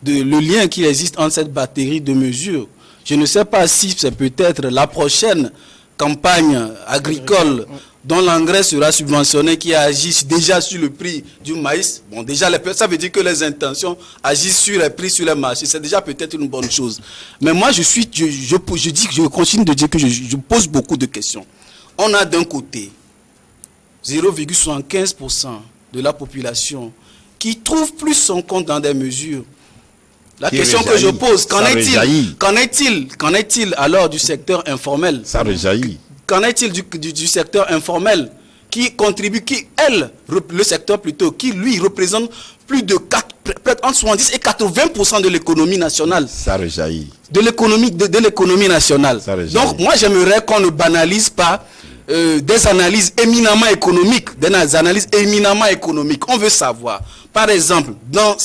le lien qui existe entre cette batterie de mesures. Je ne sais pas si c'est peut-être la prochaine campagne agricole dont l'engrais sera subventionné qui agisse déjà sur le prix du maïs. Bon, déjà, ça veut dire que les intentions agissent sur les prix sur les marchés. C'est déjà peut-être une bonne chose. Mais moi, je continue de dire que je pose beaucoup de questions. On a d'un côté 0,75% de la population qui trouve plus son compte dans des mesures. La question que je pose, qu'en est-il alors du secteur informel? Ça rejaillit. Qu'en est-il du secteur informel qui contribue, le secteur plutôt, qui lui représente plus de entre 70 et 80% de l'économie nationale? Ça rejaillit. De l'économie nationale. Donc moi j'aimerais qu'on ne banalise pas des analyses éminemment économiques, On veut savoir, par exemple, dans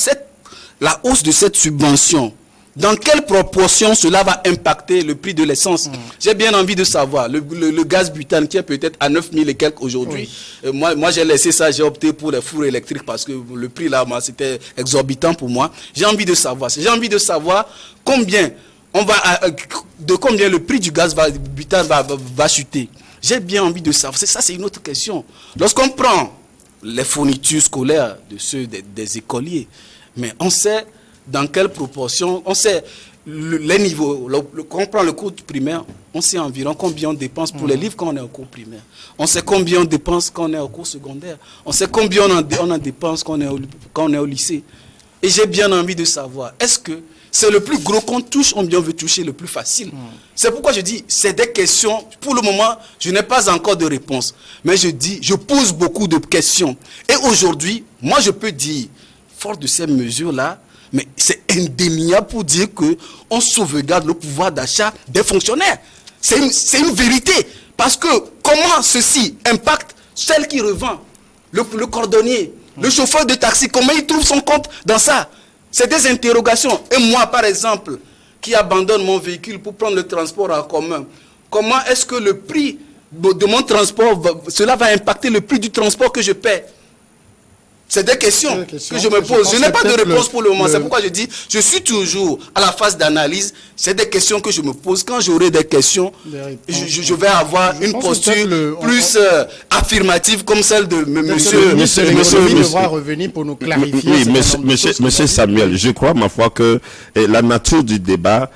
la hausse de cette subvention, dans quelle proportion cela va impacter le prix de l'essence? J'ai bien envie de savoir. Le gaz butane qui est peut-être à 9 000 et quelques aujourd'hui. Moi j'ai laissé ça, j'ai opté pour les fours électriques parce que le prix là, c'était exorbitant pour moi. J'ai envie de savoir combien le prix du gaz butane va chuter. j'ai bien envie de savoir. Ça, c'est une autre question. Lorsqu'on prend les fournitures scolaires de ceux des écoliers, mais on sait dans quelle proportion, on sait les niveaux. Quand on prend le cours primaire, on sait environ combien on dépense pour les livres quand on est au cours primaire. On sait combien on dépense quand on est au cours secondaire. On sait combien on en dépense quand on est au lycée. Et j'ai bien envie de savoir, est-ce que c'est le plus gros qu'on touche ou bien on veut toucher le plus facile? C'est pourquoi je dis, c'est des questions. Pour le moment, je n'ai pas encore de réponse. Mais je pose beaucoup de questions. Et aujourd'hui, moi je peux dire, fort de ces mesures-là, mais c'est indéniable pour dire qu'on sauvegarde le pouvoir d'achat des fonctionnaires. C'est une vérité. Parce que comment ceci impacte celle qui revend, le cordonnier, le chauffeur de taxi, comment il trouve son compte dans ça? C'est des interrogations. Et moi, par exemple, qui abandonne mon véhicule pour prendre le transport en commun, comment est-ce que le prix de mon transport, cela va impacter le prix du transport que je paie? C'est des questions que je me pose. Je n'ai pas de réponse pour le moment. C'est pourquoi je dis, je suis toujours à la phase d'analyse. C'est des questions que je me pose. Quand j'aurai des questions, je vais avoir une posture plus affirmative comme celle de monsieur. Monsieur devra revenir pour nous clarifier. Oui, monsieur Samuel, je crois, ma foi, que la nature du débat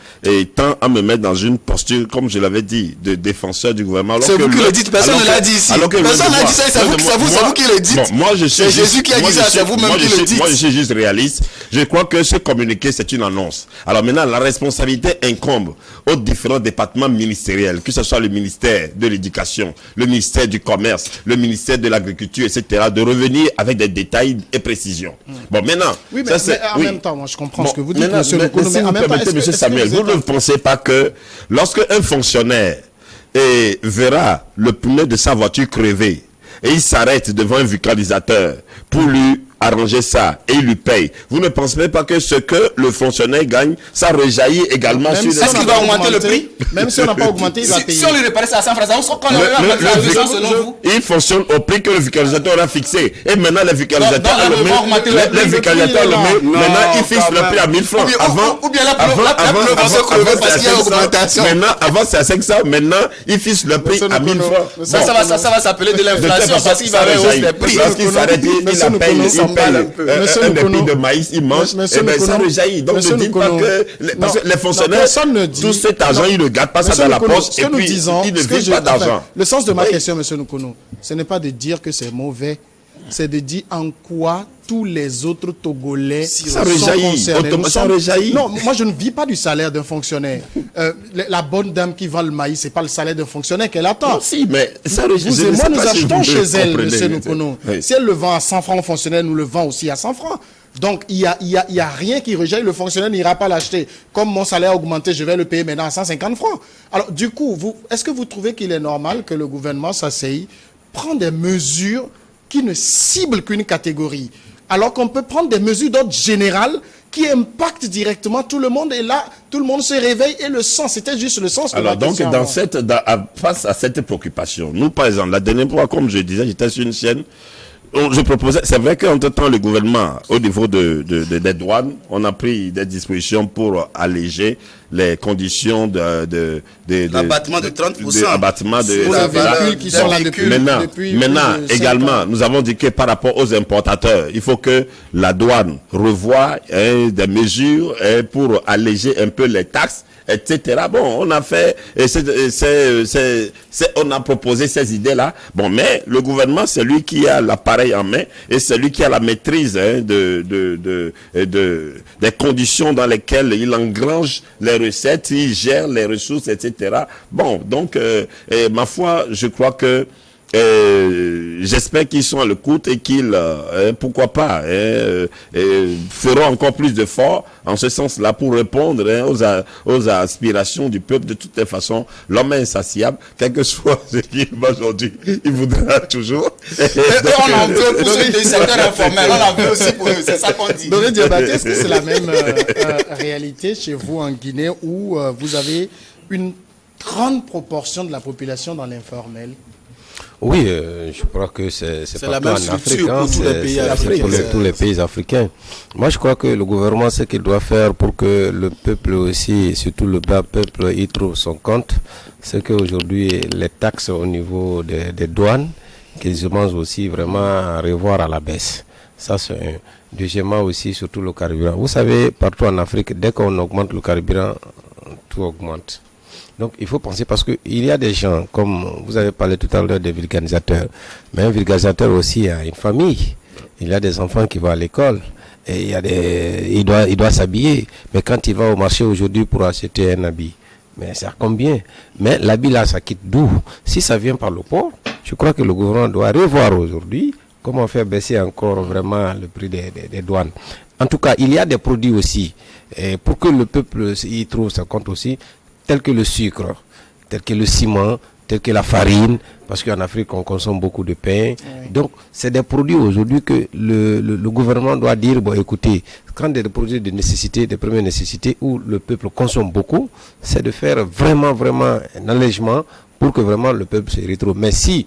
tend à me mettre dans une posture, comme je l'avais dit, de défenseur du gouvernement. C'est vous qui le dites. Personne ne l'a dit ici. Personne n'a dit ça. C'est vous qui le dites. Moi, je suis Jésus qui a dit ça, c'est vous-même qui le dites. Moi, je suis juste réaliste. Je crois que ce communiqué, c'est une annonce. Alors maintenant, la responsabilité incombe aux différents départements ministériels, que ce soit le ministère de l'Éducation, le ministère du Commerce, le ministère de l'Agriculture, etc., de revenir avec des détails et précisions. Bon, maintenant... Oui, mais en même temps, moi, je comprends ce que vous dites, monsieur Nkono, mais en même temps, monsieur Samuel, vous ne pensez pas que lorsque un fonctionnaire verra le pneu de sa voiture crever, et il s'arrête devant un vulcanisateur pour lui arranger ça et il lui paye. Vous ne pensez pas que ce que le fonctionnaire gagne, ça rejaillit également sur... Est-ce qu'il va augmenter le prix? Même si on n'a pas augmenté, il va payer. Si on lui réparait ça à 100 francs, selon vous, il fonctionne au prix que le vulcanisateur a fixé. Et maintenant, les vulcanisateurs maintenant, ils fixent le prix à 1000 francs. Ou bien avant, c'est à 500. Maintenant, ils fixent le prix à 1000 francs. Ça va s'appeler de l'inflation parce qu'il va y avoir une hausse des prix. Lorsqu'il s'arrête, il paye un épi de maïs, il mange, et bien ça rejaillit. Donc ne dites pas que les fonctionnaires, tout cet argent, ils ne gardent pas ça dans la poche et puis ils ne vivent pas d'argent. Le sens de ma question, monsieur Nkono, ce n'est pas de dire que c'est mauvais, c'est de dire en quoi tous les autres Togolais ça rejaillit. Non, moi je ne vis pas du salaire d'un fonctionnaire. La bonne dame qui vend le maïs, c'est pas le salaire d'un fonctionnaire qu'elle attend. Non, si, mais ça rejaillit. Vous et moi, nous achetons chez elle, monsieur Nkono. Si elle le vend à 100 francs au fonctionnaire, nous le vend aussi à 100 francs. Donc, il y a rien qui rejaillit. Le fonctionnaire n'ira pas l'acheter. Comme mon salaire a augmenté, je vais le payer maintenant à 150 francs. Alors, du coup, est-ce que vous trouvez qu'il est normal que le gouvernement s'asseye, prend des mesures qui ne ciblent qu'une catégorie, alors qu'on peut prendre des mesures d'ordre général qui impactent directement tout le monde, et là, tout le monde se réveille et le sent. C'était juste le sens de alors, la question. Alors, donc, face à cette préoccupation, nous, par exemple, la dernière fois, comme je disais, j'étais sur une chaîne, je proposais, c'est vrai qu'entre-temps, le gouvernement, au niveau des douanes, on a pris des dispositions pour alléger les conditions de l'abattement de 30%. L'abattement de pour les véhicules qui sont là depuis maintenant également, nous avons dit que par rapport aux importateurs, il faut que la douane revoie des mesures pour alléger un peu les taxes, etc. Bon, on a fait, on a proposé ces idées-là. Bon, mais le gouvernement, c'est lui qui a l'appareil en main et c'est lui qui a la maîtrise des conditions dans lesquelles il engrange les recettes, il gère les ressources, etc. Bon, donc, ma foi, je crois que j'espère qu'ils sont à l'écoute et qu'ils, pourquoi pas, feront encore plus d'efforts en ce sens-là pour répondre aux aspirations du peuple. De toutes les façons, l'homme est insatiable, quel que soit ce qu'il va aujourd'hui, il voudra toujours. On en veut pour ceux du secteur informel, on en veut aussi pour eux, c'est ça qu'on dit. Doré Diabaté, est-ce que c'est la même réalité chez vous en Guinée où vous avez une grande proportion de la population dans l'informel? Oui, je crois que c'est la partout même en Afrique, structure pour tous les pays africains. pour tous les pays africains. Moi, je crois que le gouvernement, ce qu'il doit faire pour que le peuple aussi, surtout le bas peuple, y trouve son compte, c'est qu'aujourd'hui, les taxes au niveau des douanes, qu'ils commencent aussi vraiment à revoir à la baisse. Ça, c'est un. Deuxièmement aussi, surtout le carburant. Vous savez, partout en Afrique, dès qu'on augmente le carburant, tout augmente. Donc, il faut penser, parce qu'il y a des gens, comme vous avez parlé tout à l'heure des vulgarisateurs, mais un vulgarisateur aussi a une famille. Il a des enfants qui vont à l'école. Et il doit s'habiller. Mais quand il va au marché aujourd'hui pour acheter un habit, mais ça combien? Mais l'habit là, ça quitte d'où? Si ça vient par le port, je crois que le gouvernement doit revoir aujourd'hui comment faire baisser encore vraiment le prix des douanes. En tout cas, il y a des produits aussi, pour que le peuple y trouve sa compte aussi, tels que le sucre, tels que le ciment, tels que la farine, parce qu'en Afrique, on consomme beaucoup de pain. Oui. Donc, c'est des produits aujourd'hui que le gouvernement doit dire, bon, écoutez, quand des produits de nécessité, des premières nécessités, où le peuple consomme beaucoup, c'est de faire vraiment un allègement pour que vraiment le peuple se retrouve. Mais si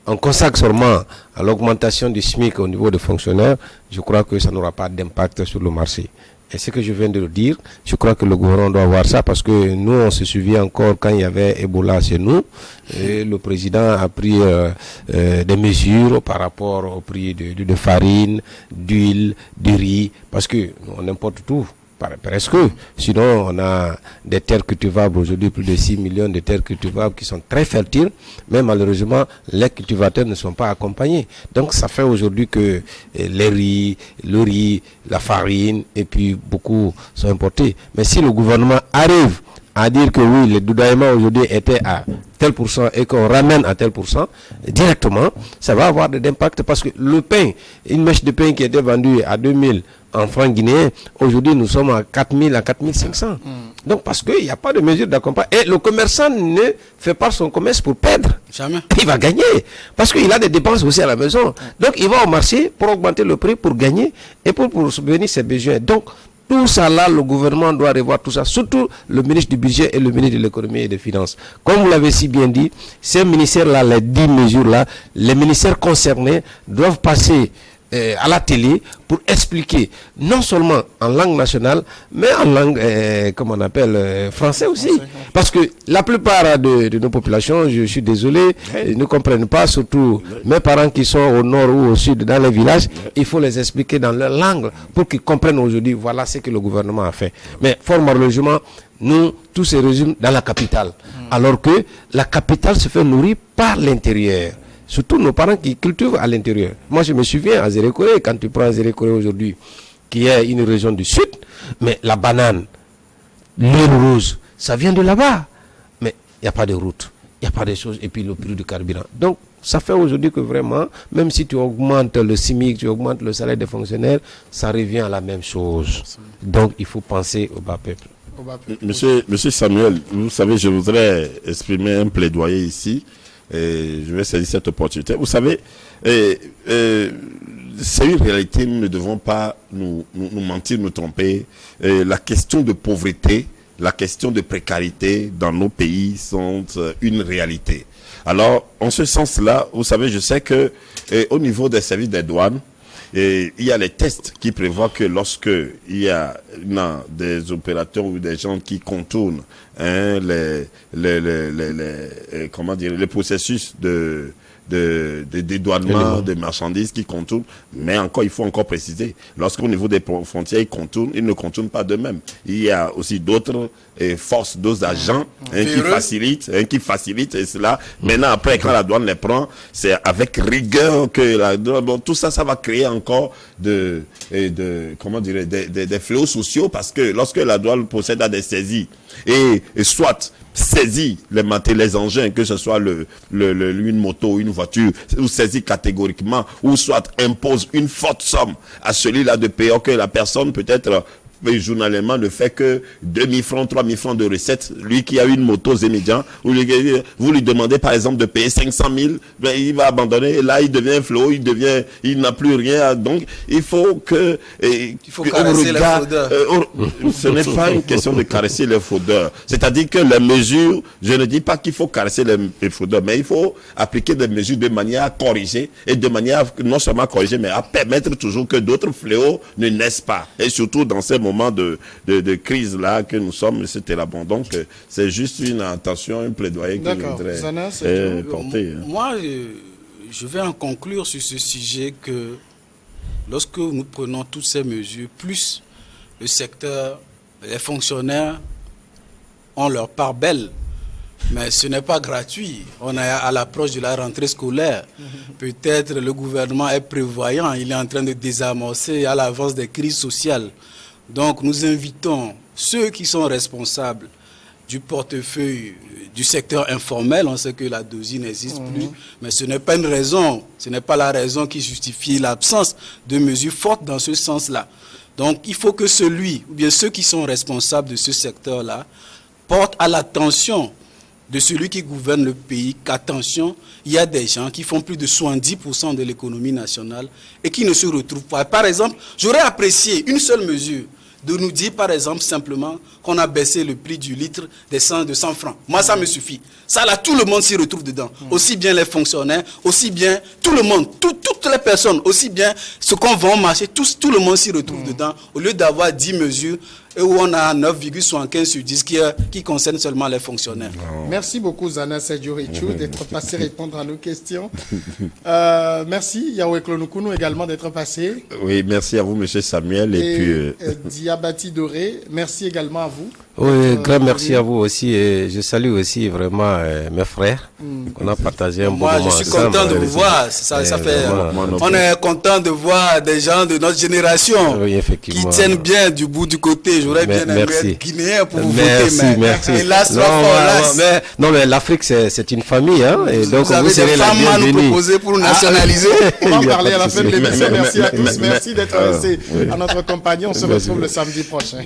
on consacre seulement à l'augmentation du SMIC au niveau des fonctionnaires, je crois que ça n'aura pas d'impact sur le marché. Et ce que je viens de le dire, je crois que le gouvernement doit voir ça, parce que nous, on se souvient encore quand il y avait Ebola chez nous, et le président a pris des mesures par rapport au prix de farine, d'huile, de riz, parce que on importe tout. Presque. Sinon, on a des terres cultivables aujourd'hui, plus de 6 millions de terres cultivables qui sont très fertiles, mais malheureusement, les cultivateurs ne sont pas accompagnés. Donc, ça fait aujourd'hui que le riz, la farine, et puis beaucoup sont importés. Mais si le gouvernement arrive à dire que oui, le doudaillement aujourd'hui était à tel pourcent et qu'on ramène à tel pourcent, directement, ça va avoir de l'impact, parce que le pain, une mèche de pain qui était vendue à 2000 en francs guinéens, aujourd'hui nous sommes à 4000 à 4500. Donc parce qu'il n'y a pas de mesure d'accompagnement. Et le commerçant ne fait pas son commerce pour perdre. Jamais. Il va gagner. Parce qu'il a des dépenses aussi à la maison. Donc il va au marché pour augmenter le prix, pour gagner et pour subvenir ses besoins. Donc tout ça là, le gouvernement doit revoir tout ça. Surtout le ministre du budget et le ministre de l'économie et des finances. Comme vous l'avez si bien dit, ces ministères-là, les 10 mesures-là, les ministères concernés doivent passer à la télé pour expliquer, non seulement en langue nationale, mais en langue, comment on appelle, français aussi. Parce que la plupart de nos populations, je suis désolé, ne comprennent pas, surtout mes parents qui sont au nord ou au sud, dans les villages, il faut les expliquer dans leur langue pour qu'ils comprennent aujourd'hui, voilà ce que le gouvernement a fait. Mais fort malheureusement, nous, tout se résume dans la capitale. Alors que la capitale se fait nourrir par l'intérieur. Surtout nos parents qui cultivent à l'intérieur. Moi, je me souviens à Zérékoré, quand tu prends Zérékoré aujourd'hui, qui est une région du sud, mais la banane, l'huile rose, ça vient de là-bas. Mais il n'y a pas de route, il n'y a pas de choses, et puis le prix du carburant. Donc, ça fait aujourd'hui que vraiment, même si tu augmentes le SMIC, tu augmentes le salaire des fonctionnaires, ça revient à la même chose. Donc, il faut penser au bas peuple. Monsieur Samuel, vous savez, je voudrais exprimer un plaidoyer ici. Et je vais saisir cette opportunité. Vous savez, c'est une réalité, nous ne devons pas nous mentir, nous tromper. La question de pauvreté, la question de précarité dans nos pays sont une réalité. Alors, en ce sens-là, vous savez, je sais que au niveau des services des douanes, il y a les tests qui prévoient que lorsque il y a des opérateurs ou des gens qui contournent les processus de dédouanement des marchandises qui contournent, mais encore, il faut encore préciser, lorsqu'au niveau des frontières, ils ne contournent pas d'eux-mêmes. Il y a aussi d'autres forces, d'autres agents qui facilitent et cela. Maintenant, après, quand la douane les prend, c'est avec rigueur que la douane, bon, tout ça, ça va créer encore des fléaux sociaux, parce que lorsque la douane procède à des saisies et soit saisit les engins, que ce soit une moto, une voiture, ou saisit catégoriquement, ou soit impose une forte somme à celui-là de payer, que la personne peut-être journalièrement ne fait que 2000 francs, 3000 francs de recettes. Lui qui a une moto Zémédian, vous lui demandez par exemple de payer 500 000, ben, il va abandonner. Et là, il devient flot, il n'a plus rien. Donc, il faut que... caresser les fraudeurs. Ce n'est pas une question de caresser les fraudeurs. C'est-à-dire que les mesures, je ne dis pas qu'il faut caresser les fraudeurs, mais il faut appliquer des mesures de manière à corriger, et de manière non seulement à corriger, mais à permettre toujours que d'autres fléaux ne naissent pas. Et surtout dans ces moments de crise-là que nous sommes, c'était là. Bon, donc, c'est juste une intention, un plaidoyer que je voudrais porter. Moi, je vais en conclure sur ce sujet que lorsque nous prenons toutes ces mesures, plus le secteur, les fonctionnaires ont leur part belle, mais ce n'est pas gratuit. On est à l'approche de la rentrée scolaire. Peut-être le gouvernement est prévoyant, il est en train de désamorcer à l'avance des crises sociales. Donc nous invitons ceux qui sont responsables du portefeuille du secteur informel, on sait que la DOSI n'existe plus, mais ce n'est pas une raison, ce n'est pas la raison qui justifie l'absence de mesures fortes dans ce sens-là. Donc il faut que celui, ou bien ceux qui sont responsables de ce secteur-là, portent à l'attention de celui qui gouverne le pays qu'attention, il y a des gens qui font plus de 70% de l'économie nationale et qui ne se retrouvent pas. Par exemple, j'aurais apprécié une seule mesure, de nous dire par exemple simplement qu'on a baissé le prix du litre de 100 francs. Moi ça me suffit. Ça là, tout le monde s'y retrouve dedans. Aussi bien les fonctionnaires, aussi bien tout le monde, toutes les personnes, aussi bien ceux qu'on vend au marché, tout le monde s'y retrouve dedans. Au lieu d'avoir 10 mesures où on a 9,75 sur 10 qui concernent seulement les fonctionnaires. Merci beaucoup Zana Sedjorichou d'être passé répondre à nos questions. Merci Yahweh Klonukunu également d'être passé. Oui, merci à vous M. Samuel. Et puis Diabati Doré, merci également à vous. Oui, grand merci à vous aussi. Et je salue aussi vraiment mes frères. On a partagé un bon moment ensemble. Moi, je suis content de vous voir. Ça fait, on est content de voir des gens de notre génération qui tiennent bien du bout du côté. J'aurais bien aimé être guinéen pour vous voter. Merci. Hélas, non, mais l'Afrique, c'est une famille. Hein, et donc, vous avez des femmes à nous proposer pour nous nationaliser. On va en parler à la fin de l'émission. Merci à tous. Merci d'être restés à notre compagnie. On se retrouve le samedi prochain.